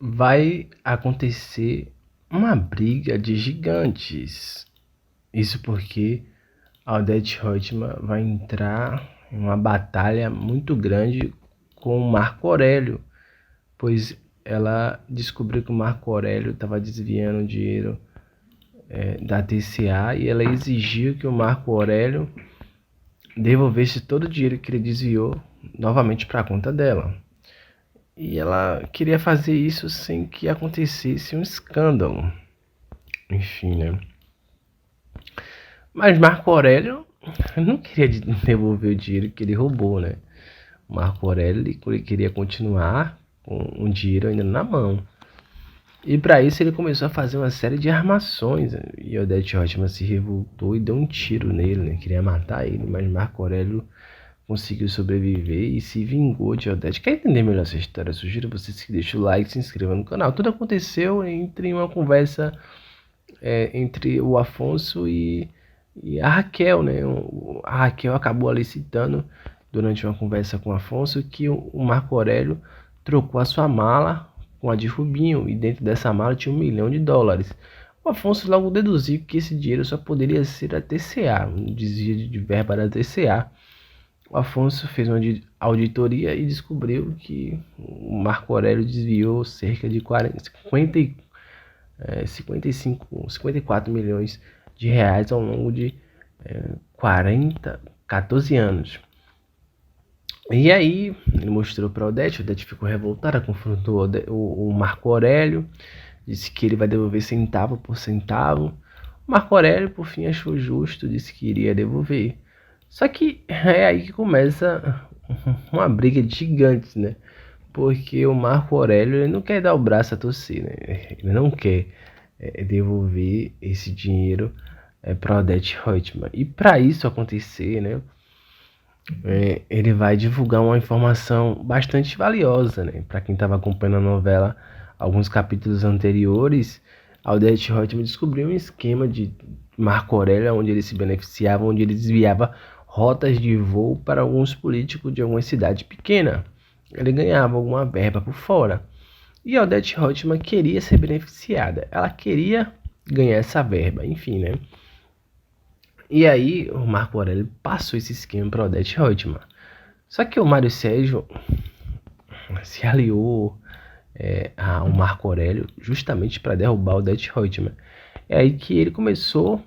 vai acontecer uma briga de gigantes. Isso porque a Odete Roitman vai entrar em uma batalha muito grande com o Marco Aurélio, pois ela descobriu que o Marco Aurélio estava desviando dinheiro da TCA e ela exigiu que o Marco Aurélio devolvesse todo o dinheiro que ele desviou novamente para a conta dela. E ela queria fazer isso sem que acontecesse um escândalo. Enfim, né? Mas Marco Aurélio não queria devolver o dinheiro que ele roubou, né? Marco Aurélio ele queria continuar com o dinheiro ainda na mão. E para isso ele começou a fazer uma série de armações. E Odete Roitman se revoltou e deu um tiro nele, né? Queria matar ele, mas Marco Aurélio conseguiu sobreviver e se vingou de Odete. Quer entender melhor essa história? Sugiro vocês que deixem o like e se inscrevam no canal. Tudo aconteceu entre uma conversa entre o Afonso e a Raquel, né? A Raquel acabou ali citando durante uma conversa com o Afonso que o Marco Aurélio trocou a sua mala com a de Rubinho e dentro dessa mala tinha $1 milhão. O Afonso logo deduziu que esse dinheiro só poderia ser a TCA, um desvio de verba da TCA. O Afonso fez uma auditoria e descobriu que o Marco Aurélio desviou cerca de 54 milhões de reais ao longo de 14 anos. E aí ele mostrou para Odete ficou revoltada, confrontou o Marco Aurélio, disse que ele vai devolver centavo por centavo. O Marco Aurélio, por fim, achou justo, disse que iria devolver. Só que é aí que começa uma briga de gigantes, né? Porque o Marco Aurélio ele não quer dar o braço a torcer, né? Ele não quer devolver esse dinheiro para Odete Roitman. E para isso acontecer, né? Ele vai divulgar uma informação bastante valiosa, né? Para quem estava acompanhando a novela, alguns capítulos anteriores, a Odete Roitman descobriu um esquema de Marco Aurélio onde ele se beneficiava, onde ele desviava rotas de voo para alguns políticos de alguma cidade pequena. Ele ganhava alguma verba por fora. E a Odete Roitman queria ser beneficiada. Ela queria ganhar essa verba, enfim, né? E aí o Marco Aurélio passou esse esquema para Odete Roitman. Só que o Mário Sérgio se aliou ao Marco Aurélio justamente para derrubar o Odete Roitman. É aí que ele começou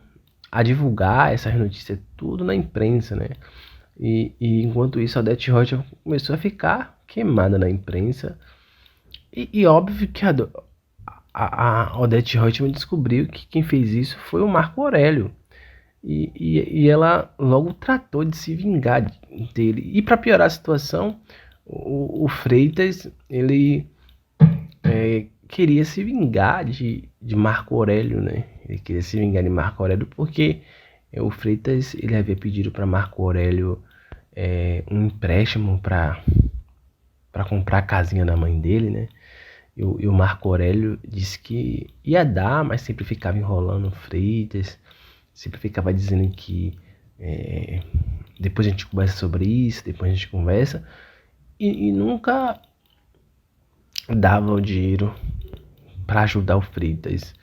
a divulgar essas notícias tudo na imprensa, né? E enquanto isso a Odete Roitman começou a ficar queimada na imprensa. E óbvio que a Odete Roitman descobriu que quem fez isso foi o Marco Aurélio. E ela logo tratou de se vingar dele. E para piorar a situação, o Freitas ele queria se vingar de Marco Aurélio, né? Ele queria se vingar de Marco Aurélio porque o Freitas ele havia pedido para Marco Aurélio um empréstimo para comprar a casinha da mãe dele, né? E o Marco Aurélio disse que ia dar, mas sempre ficava enrolando o Freitas, sempre ficava dizendo que depois a gente conversa sobre isso, depois a gente conversa, e nunca dava o dinheiro para ajudar o Freitas.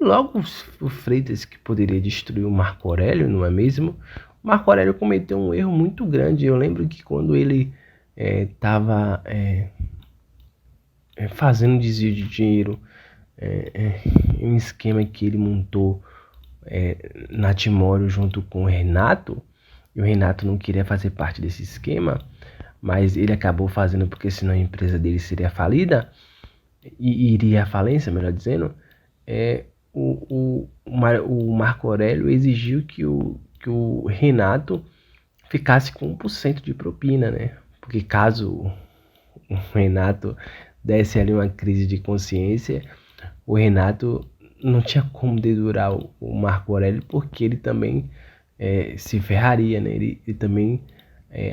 E logo o Freitas, que poderia destruir o Marco Aurélio, não é mesmo? O Marco Aurélio cometeu um erro muito grande. Eu lembro que quando ele estava fazendo desvio de dinheiro, um esquema que ele montou na Timório junto com o Renato, e o Renato não queria fazer parte desse esquema, mas ele acabou fazendo porque senão a empresa dele seria falida, e iria à falência, melhor dizendo. O Marco Aurélio exigiu que o Renato ficasse com 1% de propina, né? Porque caso o Renato desse ali uma crise de consciência, o Renato não tinha como dedurar o Marco Aurélio, porque ele também se ferraria, né? Ele também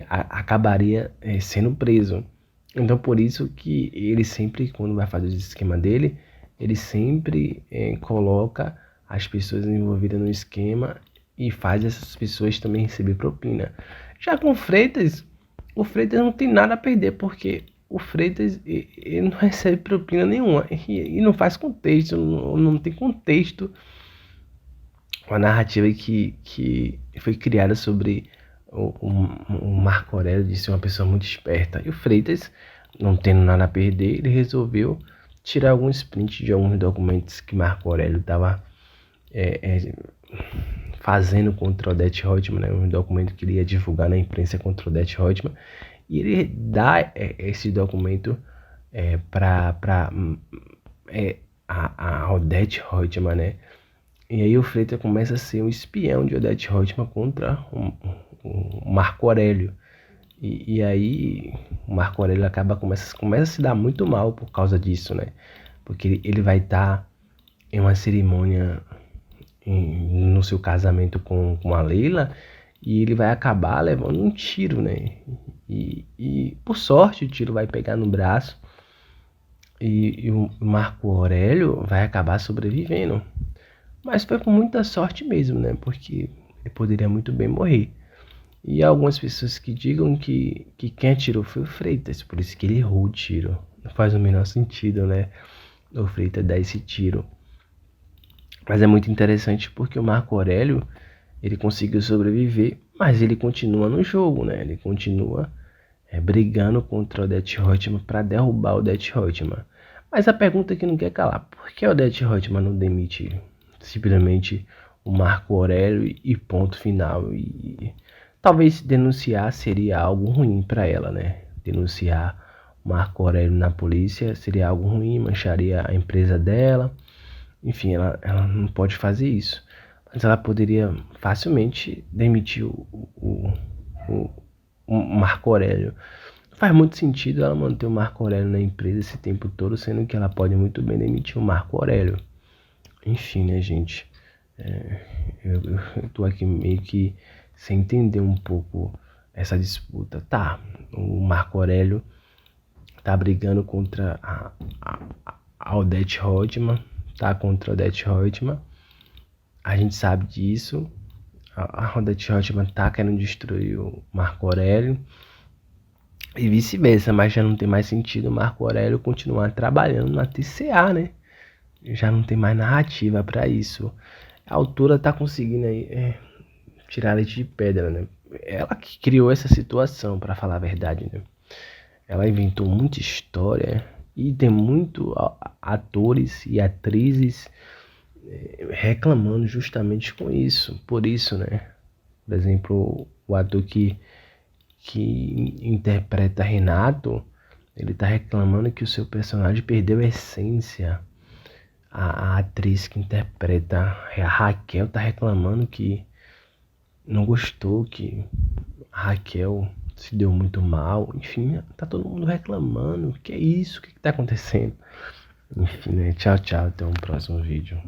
acabaria sendo preso. Então por isso que ele sempre, quando vai fazer o esquema dele, ele sempre coloca as pessoas envolvidas no esquema e faz essas pessoas também receber propina. Já com o Freitas não tem nada a perder, porque o Freitas, ele não recebe propina nenhuma e não faz contexto, não tem contexto. Uma narrativa que foi criada sobre o Marco Aurélio de ser uma pessoa muito esperta. E o Freitas, não tendo nada a perder, ele resolveu tirar alguns prints de alguns documentos que Marco Aurélio estava fazendo contra Odete Roitman, né? Um documento que ele ia divulgar na imprensa contra Odete Roitman. E ele dá esse documento para a Odete Roitman, né? E aí o Freitas começa a ser um espião de Odete Roitman contra o Marco Aurélio. E aí o Marco Aurélio começa a se dar muito mal por causa disso, né? Porque ele vai estar em uma cerimônia no seu casamento com a Leila e ele vai acabar levando um tiro, né? E por sorte o tiro vai pegar no braço e o Marco Aurélio vai acabar sobrevivendo. Mas foi com muita sorte mesmo, né? Porque ele poderia muito bem morrer. E há algumas pessoas que digam que quem atirou foi o Freitas, por isso que ele errou o tiro. Não faz o menor sentido, né? O Freitas dar esse tiro. Mas é muito interessante porque o Marco Aurélio, ele conseguiu sobreviver, mas ele continua no jogo, né? Ele continua brigando contra o Odete Roitman para derrubar o Odete Roitman. Mas a pergunta que não quer calar, por que o Odete Roitman não demite simplesmente o Marco Aurélio e ponto final? E talvez denunciar seria algo ruim para ela, né? Denunciar o Marco Aurélio na polícia seria algo ruim, mancharia a empresa dela. Enfim, ela não pode fazer isso. Mas ela poderia facilmente demitir o Marco Aurélio. Não faz muito sentido ela manter o Marco Aurélio na empresa esse tempo todo, sendo que ela pode muito bem demitir o Marco Aurélio. Enfim, né, gente? Eu tô aqui meio que sem entender um pouco essa disputa. Tá, o Marco Aurélio tá brigando contra a Odete Roitman, tá contra a Odete Roitman. A gente sabe disso. A Odete Roitman tá querendo destruir o Marco Aurélio. E vice-versa, mas já não tem mais sentido o Marco Aurélio continuar trabalhando na TCA, né? Já não tem mais narrativa para isso. A autora tá conseguindo aí tirar leite de pedra, né? Ela que criou essa situação, para falar a verdade, né? Ela inventou muita história e tem muito atores e atrizes reclamando justamente com isso, por isso, né? Por exemplo, o ator que interpreta Renato, ele tá reclamando que o seu personagem perdeu a essência. A atriz que interpreta a Raquel tá reclamando que não gostou, que a Raquel se deu muito mal. Enfim, tá todo mundo reclamando. O que é isso? O que tá acontecendo? Enfim, né? Tchau, tchau. Até um próximo vídeo.